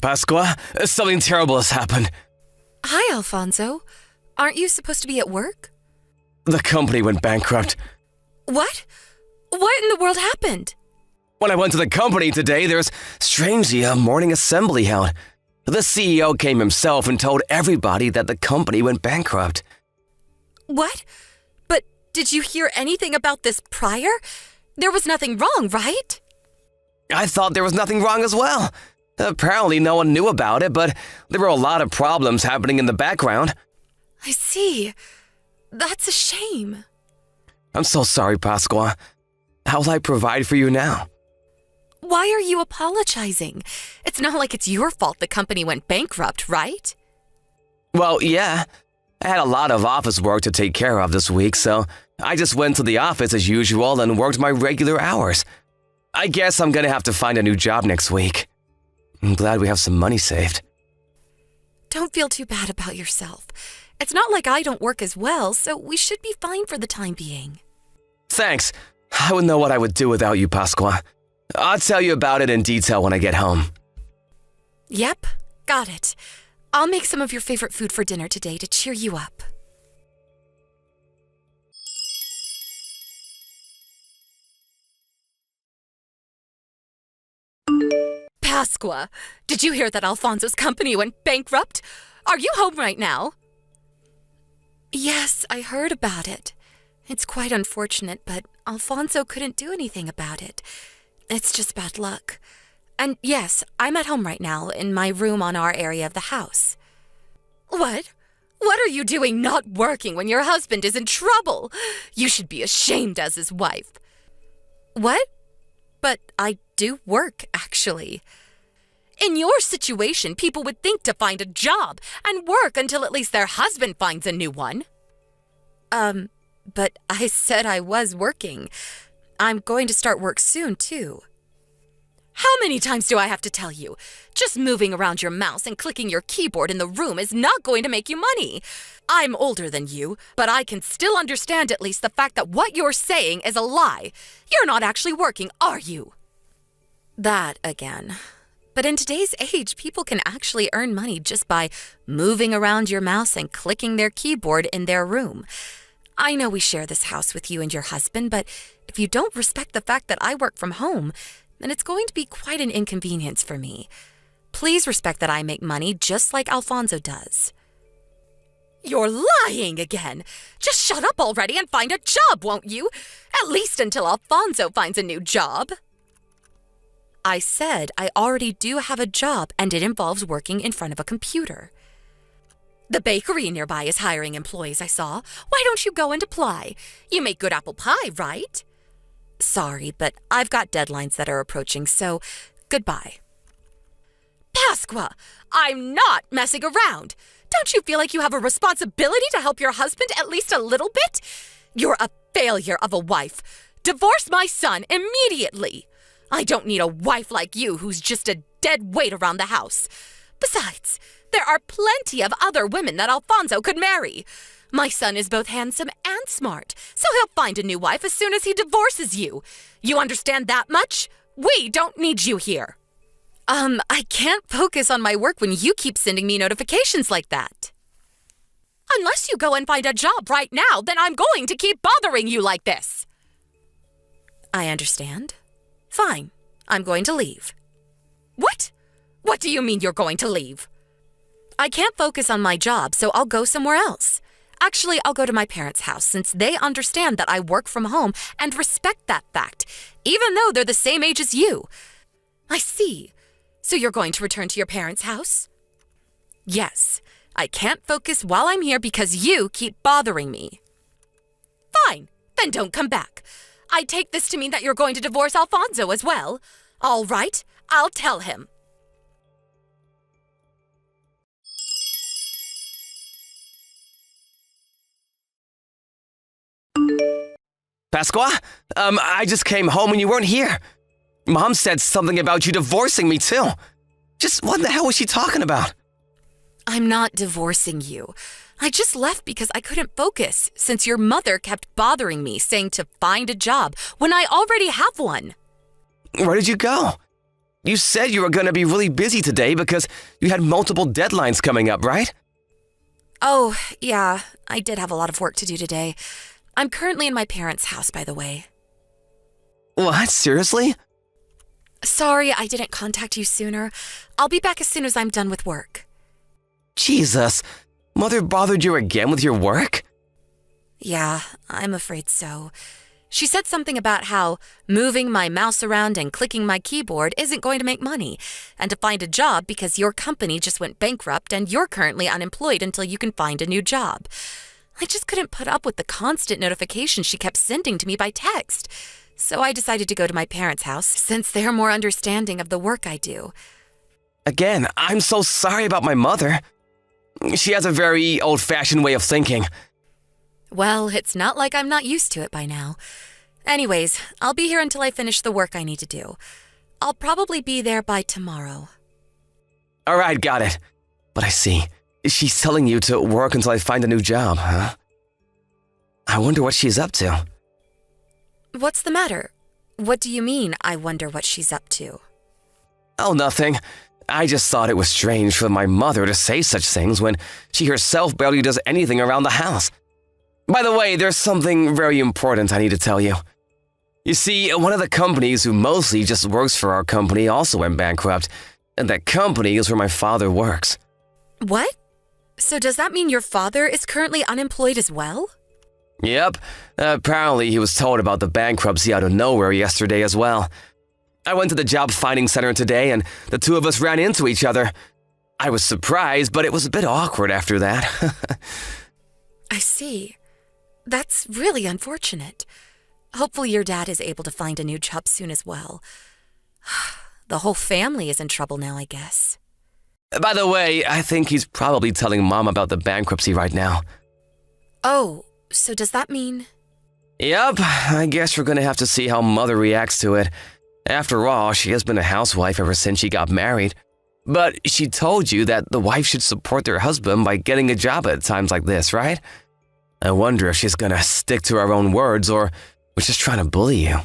Pasqua, something terrible has happened. Hi, Alfonso. Aren't you supposed to be at work? The company went bankrupt. What? What in the world happened? When I went to the company today, there was strangely a morning assembly held. The CEO came himself and told everybody that the company went bankrupt. What? But did you hear anything about this prior? There was nothing wrong, right? I thought there was nothing wrong as well. Apparently no one knew about it, but there were a lot of problems happening in the background. I see. That's a shame. I'm so sorry, Pasqua. How will I provide for you now? Why are you apologizing? It's not like it's your fault the company went bankrupt, right? Well, yeah. I had a lot of office work to take care of this week, so I just went to the office as usual and worked my regular hours. I guess I'm gonna have to find a new job next week. I'm glad we have some money saved. Don't feel too bad about yourself. It's not like I don't work as well, so we should be fine for the time being. Thanks. I wouldn't know what I would do without you, Pasqua. I'll tell you about it in detail when I get home. Yep, got it. I'll make some of your favorite food for dinner today to cheer you up. Pasqua, did you hear that Alfonso's company went bankrupt? Are you home right now? Yes, I heard about it. It's quite unfortunate, but Alfonso couldn't do anything about it. It's just bad luck. And yes, I'm at home right now, in my room on our area of the house. What? What are you doing not working when your husband is in trouble? You should be ashamed as his wife. What? But I do work, actually. In your situation, people would think to find a job and work until at least their husband finds a new one. But I said I was working. I'm going to start work soon, too. How many times do I have to tell you? Just moving around your mouse and clicking your keyboard in the room is not going to make you money. I'm older than you, but I can still understand at least the fact that what you're saying is a lie. You're not actually working, are you? That again. But in today's age, people can actually earn money just by moving around your mouse and clicking their keyboard in their room. I know we share this house with you and your husband, but if you don't respect the fact that I work from home, then it's going to be quite an inconvenience for me. Please respect that I make money just like Alfonso does. You're lying again. Just shut up already and find a job, won't you? At least until Alfonso finds a new job. I said I already do have a job, and it involves working in front of a computer. The bakery nearby is hiring employees, I saw. Why don't you go and apply? You make good apple pie, right? Sorry, but I've got deadlines that are approaching, so goodbye. Pasqua, I'm not messing around. Don't you feel like you have a responsibility to help your husband at least a little bit? You're a failure of a wife. Divorce my son immediately. I don't need a wife like you who's just a dead weight around the house. Besides, there are plenty of other women that Alfonso could marry. My son is both handsome and smart, so he'll find a new wife as soon as he divorces you. You understand that much? We don't need you here. I can't focus on my work when you keep sending me notifications like that. Unless you go and find a job right now, then I'm going to keep bothering you like this. I understand. Fine, I'm going to leave. What? What do you mean you're going to leave? I can't focus on my job, so I'll go somewhere else. Actually, I'll go to my parents' house since they understand that I work from home and respect that fact, even though they're the same age as you. I see. So you're going to return to your parents' house? Yes. I can't focus while I'm here because you keep bothering me. Fine. Then don't come back. I take this to mean that you're going to divorce Alfonso as well. All right. I'll tell him. Pasqua? I just came home and you weren't here. Mom said something about you divorcing me, too. Just what the hell was she talking about? I'm not divorcing you. I just left because I couldn't focus since your mother kept bothering me saying to find a job when I already have one. Where did you go? You said you were going to be really busy today because you had multiple deadlines coming up, right? Oh, yeah, I did have a lot of work to do today. I'm currently in my parents' house, by the way. What? Seriously? Sorry I didn't contact you sooner. I'll be back as soon as I'm done with work. Jesus, Mother bothered you again with your work? Yeah, I'm afraid so. She said something about how moving my mouse around and clicking my keyboard isn't going to make money, and to find a job because your company just went bankrupt and you're currently unemployed until you can find a new job. I just couldn't put up with the constant notifications she kept sending to me by text. So I decided to go to my parents' house since they're more understanding of the work I do. Again, I'm so sorry about my mother. She has a very old-fashioned way of thinking. Well, it's not like I'm not used to it by now. Anyways, I'll be here until I finish the work I need to do. I'll probably be there by tomorrow. All right, got it. But I see. She's telling you to work until I find a new job, huh? I wonder what she's up to. What's the matter? What do you mean, I wonder what she's up to? Oh, nothing. I just thought it was strange for my mother to say such things when she herself barely does anything around the house. By the way, there's something very important I need to tell you. You see, one of the companies who mostly just works for our company also went bankrupt, and that company is where my father works. What? So does that mean your father is currently unemployed as well? Yep. Apparently he was told about the bankruptcy out of nowhere yesterday as well. I went to the job finding center today and the two of us ran into each other. I was surprised, but it was a bit awkward after that. I see. That's really unfortunate. Hopefully your dad is able to find a new job soon as well. The whole family is in trouble now, I guess. By the way, I think he's probably telling Mom about the bankruptcy right now. Oh, so does that mean... Yep, I guess we're gonna have to see how Mother reacts to it. After all, she has been a housewife ever since she got married. But she told you that the wife should support their husband by getting a job at times like this, right? I wonder if she's gonna stick to her own words or was just trying to bully you.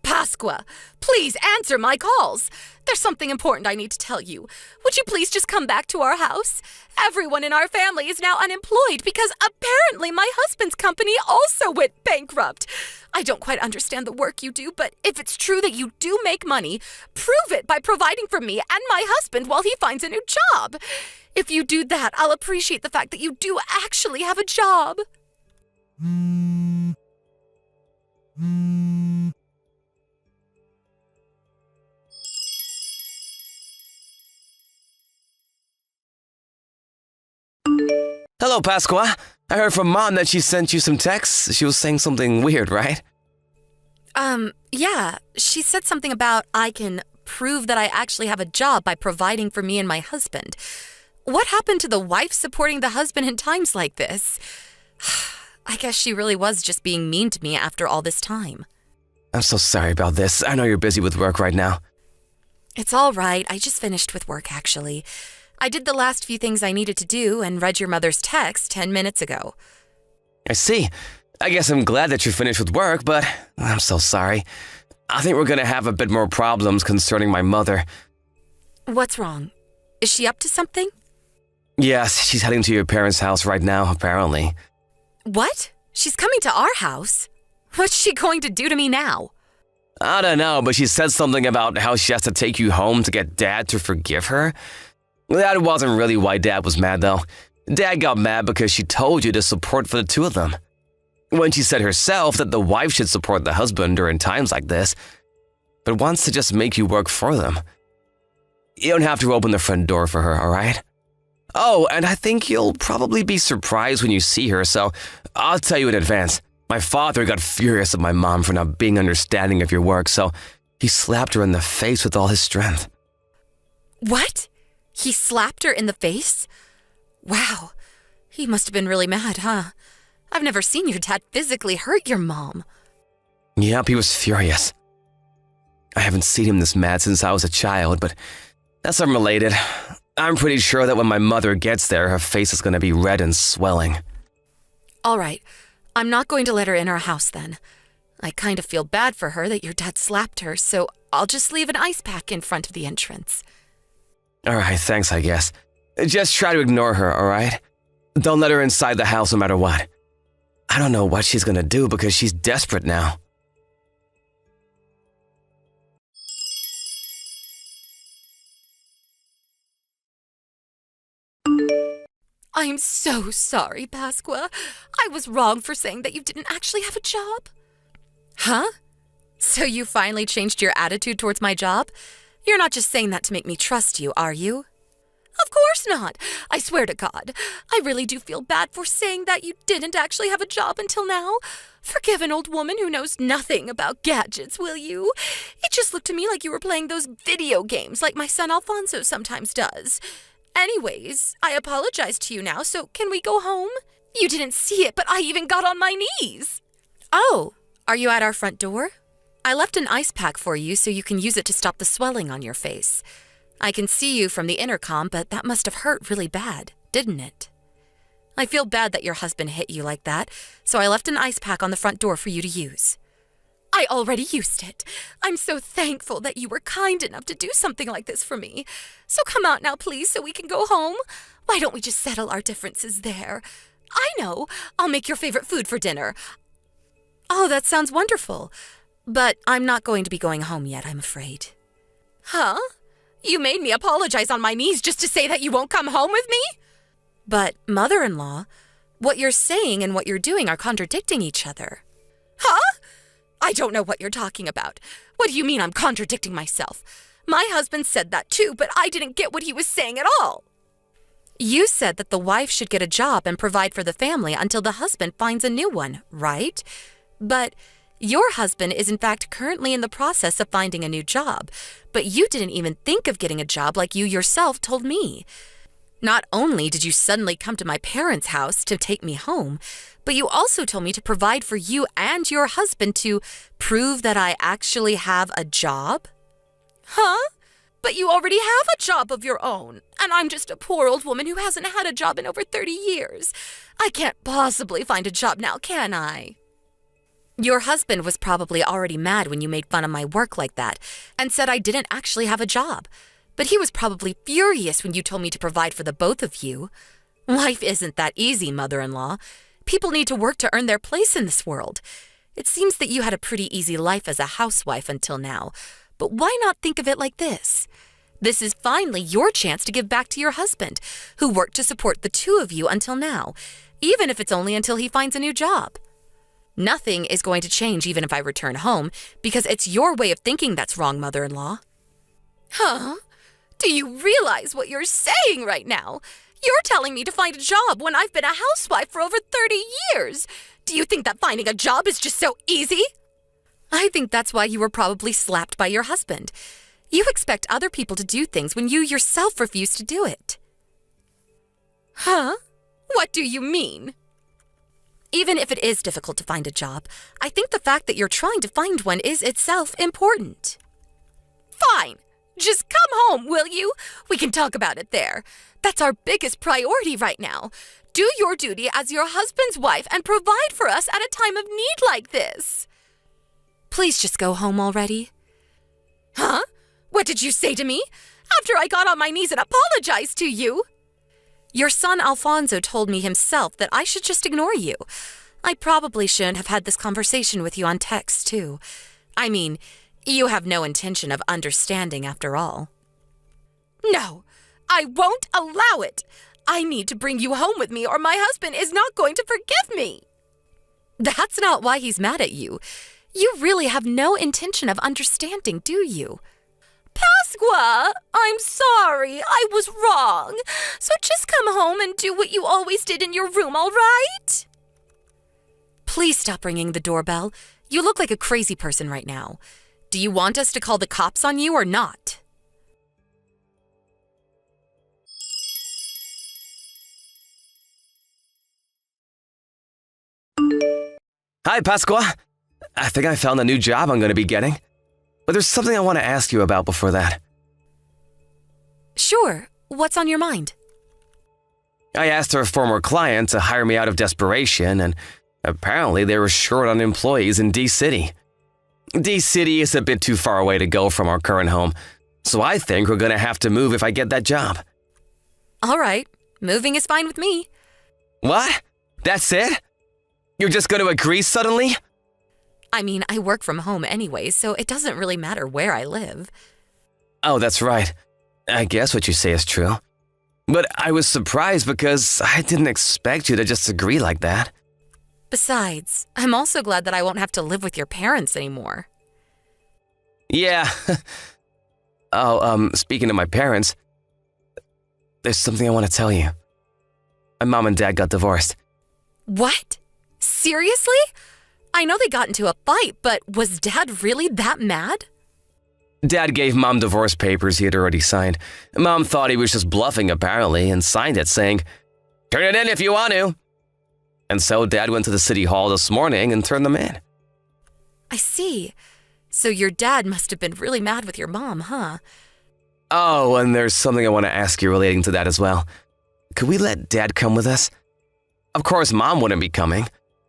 Pasqua, please answer my calls. There's something important I need to tell you. Would you please just come back to our house? Everyone in our family is now unemployed because apparently my husband's company also went bankrupt. I don't quite understand the work you do, but if it's true that you do make money, prove it by providing for me and my husband while he finds a new job. If you do that, I'll appreciate the fact that you do actually have a job. Hello, Pasqua. I heard from Mom that she sent you some texts. She was saying something weird, right? Yeah. She said something about I can prove that I actually have a job by providing for me and my husband. What happened to the wife supporting the husband in times like this? I guess she really was just being mean to me after all this time. I'm so sorry about this. I know you're busy with work right now. It's all right. I just finished with work, actually. I did the last few things I needed to do and read your mother's text 10 minutes ago. I see. I guess I'm glad that you're finished with work, but I'm so sorry. I think we're gonna have a bit more problems concerning my mother. What's wrong? Is she up to something? Yes, she's heading to your parents' house right now, apparently. What? She's coming to our house? What's she going to do to me now? I don't know, but she said something about how she has to take you home to get Dad to forgive her. That wasn't really why Dad was mad, though. Dad got mad because she told you to support for the two of them. When she said herself that the wife should support the husband during times like this, but wants to just make you work for them. You don't have to open the front door for her, all right? Oh, and I think you'll probably be surprised when you see her, so I'll tell you in advance. My father got furious at my mom for not being understanding of your work, so he slapped her in the face with all his strength. What? He slapped her in the face? Wow, he must have been really mad, huh? I've never seen your dad physically hurt your mom. Yep, he was furious. I haven't seen him this mad since I was a child, but that's unrelated. I'm pretty sure that when my mother gets there, her face is going to be red and swelling. All right, I'm not going to let her in our house then. I kind of feel bad for her that your dad slapped her, so I'll just leave an ice pack in front of the entrance. All right, thanks, I guess. Just try to ignore her, all right? Don't let her inside the house no matter what. I don't know what she's going to do because she's desperate now. I'm so sorry, Pasqua. I was wrong for saying that you didn't actually have a job. Huh? So you finally changed your attitude towards my job? You're not just saying that to make me trust you, are you? Of course not. I swear to God. I really do feel bad for saying that you didn't actually have a job until now. Forgive an old woman who knows nothing about gadgets, will you? It just looked to me like you were playing those video games like my son Alfonso sometimes does. Anyways, I apologize to you now, so can we go home? You didn't see it, but I even got on my knees. Oh, are you at our front door? I left an ice pack for you so you can use it to stop the swelling on your face. I can see you from the intercom, but that must have hurt really bad, didn't it? I feel bad that your husband hit you like that, so I left an ice pack on the front door for you to use. I already used it. I'm so thankful that you were kind enough to do something like this for me. So come out now, please, so we can go home. Why don't we just settle our differences there? I know. I'll make your favorite food for dinner. Oh, that sounds wonderful. But I'm not going to be going home yet, I'm afraid. Huh? You made me apologize on my knees just to say that you won't come home with me? But, mother-in-law, what you're saying and what you're doing are contradicting each other. Huh? I don't know what you're talking about. What do you mean I'm contradicting myself? My husband said that too, but I didn't get what he was saying at all. You said that the wife should get a job and provide for the family until the husband finds a new one, right? But your husband is in fact currently in the process of finding a new job, but you didn't even think of getting a job like you yourself told me. Not only did you suddenly come to my parents' house to take me home, but you also told me to provide for you and your husband to prove that I actually have a job? Huh? But you already have a job of your own, and I'm just a poor old woman who hasn't had a job in over 30 years. I can't possibly find a job now, can I? Your husband was probably already mad when you made fun of my work like that and said I didn't actually have a job. But he was probably furious when you told me to provide for the both of you. Life isn't that easy, mother-in-law. People need to work to earn their place in this world. It seems that you had a pretty easy life as a housewife until now, but why not think of it like this? This is finally your chance to give back to your husband, who worked to support the two of you until now, even if it's only until he finds a new job. Nothing is going to change even if I return home, because it's your way of thinking that's wrong, mother-in-law. Huh? Do you realize what you're saying right now? You're telling me to find a job when I've been a housewife for over 30 years. Do you think that finding a job is just so easy? I think that's why you were probably slapped by your husband. You expect other people to do things when you yourself refuse to do it. Huh? What do you mean? Even if it is difficult to find a job, I think the fact that you're trying to find one is itself important. Fine. Just come home, will you? We can talk about it there. That's our biggest priority right now. Do your duty as your husband's wife and provide for us at a time of need like this. Please just go home already. Huh? What did you say to me? After I got on my knees and apologized to you? Your son Alfonso told me himself that I should just ignore you. I probably shouldn't have had this conversation with you on text, too. I mean, you have no intention of understanding after all. No, I won't allow it. I need to bring you home with me or my husband is not going to forgive me. That's not why he's mad at you. You really have no intention of understanding, do you? Pasqua, I'm sorry. I was wrong. So just come home and do what you always did in your room, all right? Please stop ringing the doorbell. You look like a crazy person right now. Do you want us to call the cops on you or not? Hi, Pasqua. I think I found a new job I'm going to be getting. But there's something I want to ask you about before that. Sure. What's on your mind? I asked our former client to hire me out of desperation, and apparently they were short on employees in D-City. D-City is a bit too far away to go from our current home, so I think we're gonna have to move if I get that job. All right, moving is fine with me. What? That's it? You're just gonna agree suddenly? I mean, I work from home anyway, so it doesn't really matter where I live. Oh, that's right. I guess what you say is true. But I was surprised because I didn't expect you to just agree like that. Besides, I'm also glad that I won't have to live with your parents anymore. Yeah. Speaking of my parents, there's something I want to tell you. My mom and dad got divorced. What? Seriously? I know they got into a fight, but was Dad really that mad? Dad gave Mom divorce papers he had already signed. Mom thought he was just bluffing, apparently, and signed it saying, "Turn it in if you want to." And so Dad went to the city hall this morning and turned them in. I see. So your dad must have been really mad with your mom, huh? Oh, and there's something I want to ask you relating to that as well. Could we let Dad come with us? Of course, Mom wouldn't be coming,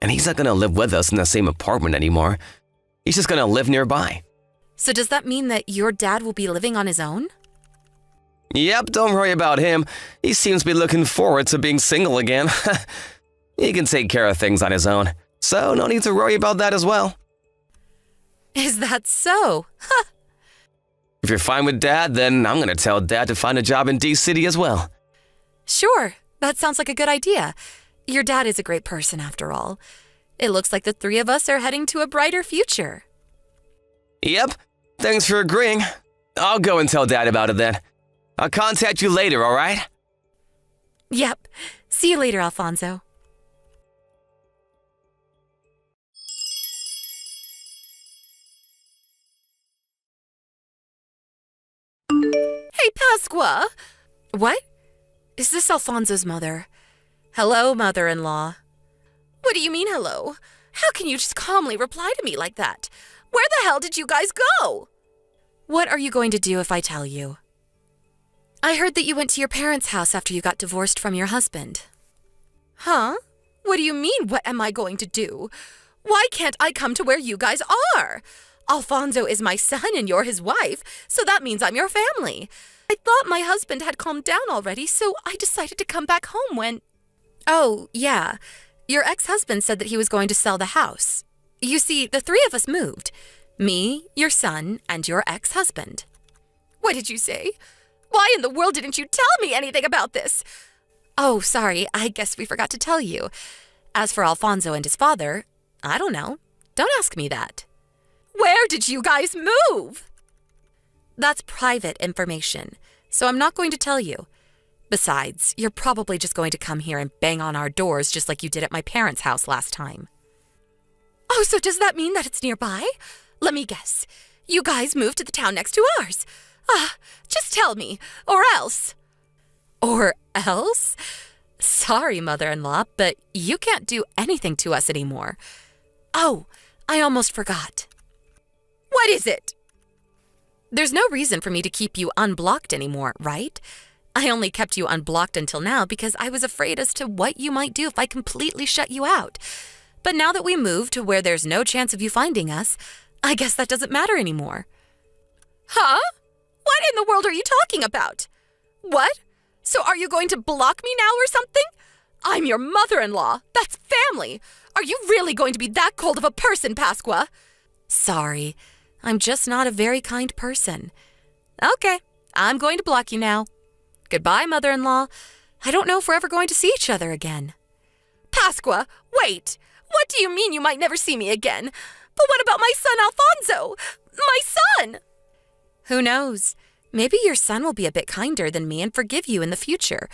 and he's not going to live with us in the same apartment anymore. He's just going to live nearby. So does that mean that your dad will be living on his own? Yep, don't worry about him. He seems to be looking forward to being single again. He can take care of things on his own, so no need to worry about that as well. Is that so? If you're fine with Dad, then I'm going to tell Dad to find a job in D-City as well. Sure, that sounds like a good idea. Your dad is a great person after all. It looks like the three of us are heading to a brighter future. Yep, thanks for agreeing. I'll go and tell Dad about it then. I'll contact you later, all right? Yep. See you later, Alfonso. Hey, Pasqua! What? Is this Alfonso's mother? Hello, mother-in-law. What do you mean, hello? How can you just calmly reply to me like that? Where the hell did you guys go? What are you going to do if I tell you? I heard that you went to your parents' house after you got divorced from your husband. Huh? What do you mean, what am I going to do? Why can't I come to where you guys are? Alfonso is my son and you're his wife, so that means I'm your family. I thought my husband had calmed down already, so I decided to come back home when... Oh, yeah. Your ex-husband said that he was going to sell the house. You see, the three of us moved. Me, your son, and your ex-husband. What did you say? Why in the world didn't you tell me anything about this? Oh, sorry, I guess we forgot to tell you. As for Alfonso and his father, I don't know. Don't ask me that. Where did you guys move? That's private information, so I'm not going to tell you. Besides, you're probably just going to come here and bang on our doors just like you did at my parents' house last time. Oh, so does that mean that it's nearby? Let me guess. You guys moved to the town next to ours. Just tell me, or else. Or else? Sorry, mother-in-law, but you can't do anything to us anymore. Oh, I almost forgot. What is it? There's no reason for me to keep you unblocked anymore, right? I only kept you unblocked until now because I was afraid as to what you might do if I completely shut you out. But now that we moved to where there's no chance of you finding us, I guess that doesn't matter anymore. Huh? What in the world are you talking about? What? So are you going to block me now or something? I'm your mother-in-law. That's family. Are you really going to be that cold of a person, Pasqua? Sorry, I'm just not a very kind person. Okay, I'm going to block you now. Goodbye, mother-in-law. I don't know if we're ever going to see each other again. Pasqua, wait! What do you mean you might never see me again? But what about my son, Alfonso? My son! Who knows? Maybe your son will be a bit kinder than me and forgive you in the future.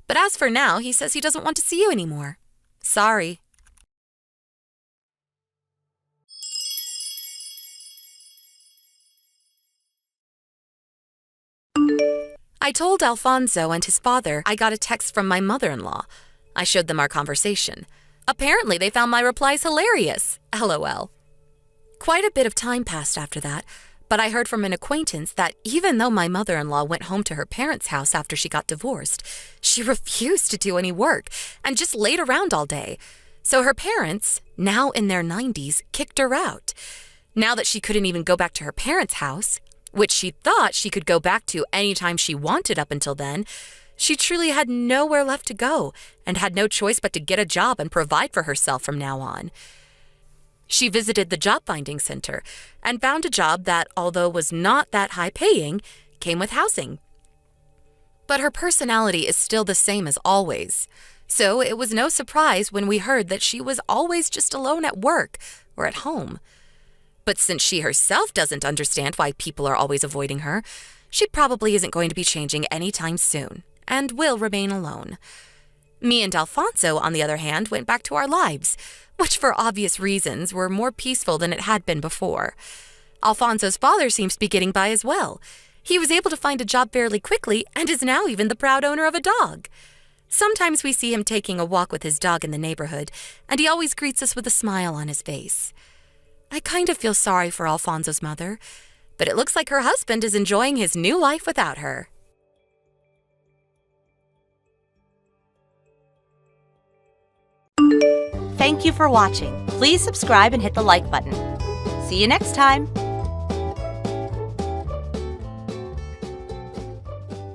But as for now, he says he doesn't want to see you anymore. Sorry. I told Alfonso and his father I got a text from my mother-in-law. I showed them our conversation. Apparently, they found my replies hilarious. LOL. Quite a bit of time passed after that, But I heard from an acquaintance that even though my mother-in-law went home to her parents' house after she got divorced, she refused to do any work and just laid around all day. So her parents, now in their 90s, kicked her out. Now that she couldn't even go back to her parents' house, which she thought she could go back to anytime she wanted up until then, she truly had nowhere left to go and had no choice but to get a job and provide for herself from now on. She visited the job finding center and found a job that, although was not that high paying, came with housing. But her personality is still the same as always. So it was no surprise when we heard that she was always just alone at work or at home. But since she herself doesn't understand why people are always avoiding her, she probably isn't going to be changing anytime soon and will remain alone. Me and Alfonso, on the other hand, went back to our lives, which for obvious reasons were more peaceful than it had been before. Alfonso's father seems to be getting by as well. He was able to find a job fairly quickly and is now even the proud owner of a dog. Sometimes we see him taking a walk with his dog in the neighborhood, and he always greets us with a smile on his face. I kind of feel sorry for Alfonso's mother, but it looks like her husband is enjoying his new life without her. Thank you for watching. Please subscribe and hit the like button. See you next time.